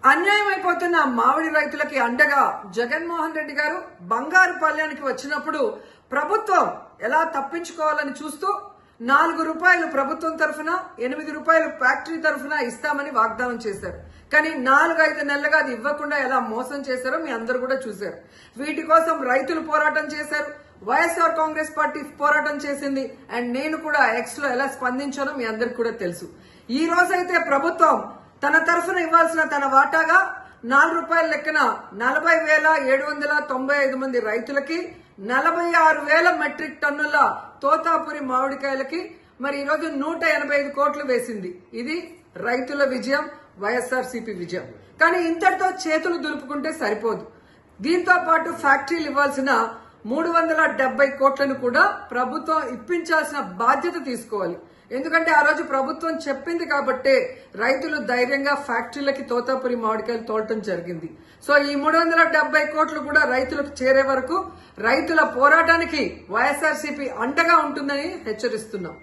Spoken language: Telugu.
అన్యాయం అయిపోతున్న మామిడి రైతులకి అండగా జగన్మోహన్ రెడ్డి గారు బంగారు పల్లెనికి వచ్చినప్పుడు ప్రభుత్వం ఎలా తప్పించుకోవాలని చూస్తూ ₹4 ప్రభుత్వం తరఫున ₹8 ఫ్యాక్టరీ తరఫున ఇస్తామని వాగ్దానం చేశారు. కానీ 4-5 నెలలుగా అది ఇవ్వకుండా ఎలా మోసం చేశారో మీ అందరూ కూడా చూశారు. వీటి కోసం రైతులు పోరాటం చేశారు, వైఎస్ఆర్ కాంగ్రెస్ పార్టీ పోరాటం చేసింది. అండ్ నేను కూడా ఎక్స్ లో ఎలా స్పందించానో మీ అందరికి కూడా తెలుసు. ఈ రోజైతే ప్రభుత్వం తన తరఫున ఇవ్వాల్సిన తన వాటాగా ₹4 లెక్కన 40,795 మంది రైతులకి 46,000 మెట్రిక్ టన్నుల తోతాపురి మామిడికాయలకి మరి ఈరోజు 185 కోట్లు వేసింది. ఇది రైతుల విజయం, వైఎస్ఆర్సీపీ విజయం. కానీ ఇంతటితో చేతులు దులుపుకుంటే సరిపోదు. దీంతో పాటు ఫ్యాక్టరీలు ఇవ్వాల్సిన 370 కోట్లను కూడా ప్రభుత్వం ఇప్పించాల్సిన బాధ్యత తీసుకోవాలి. ఎందుకంటే ఆ రోజు ప్రభుత్వం చెప్పింది కాబట్టే రైతులు ధైర్యంగా ఫ్యాక్టరీలకి తోతాపురి మామిడికాయలు తోలటం జరిగింది. సో ఈ 370 కోట్లు కూడా రైతులకు చేరే వరకు రైతుల పోరాటానికి వైఎస్ఆర్సీపీ అండగా ఉంటుందని హెచ్చరిస్తున్నాం.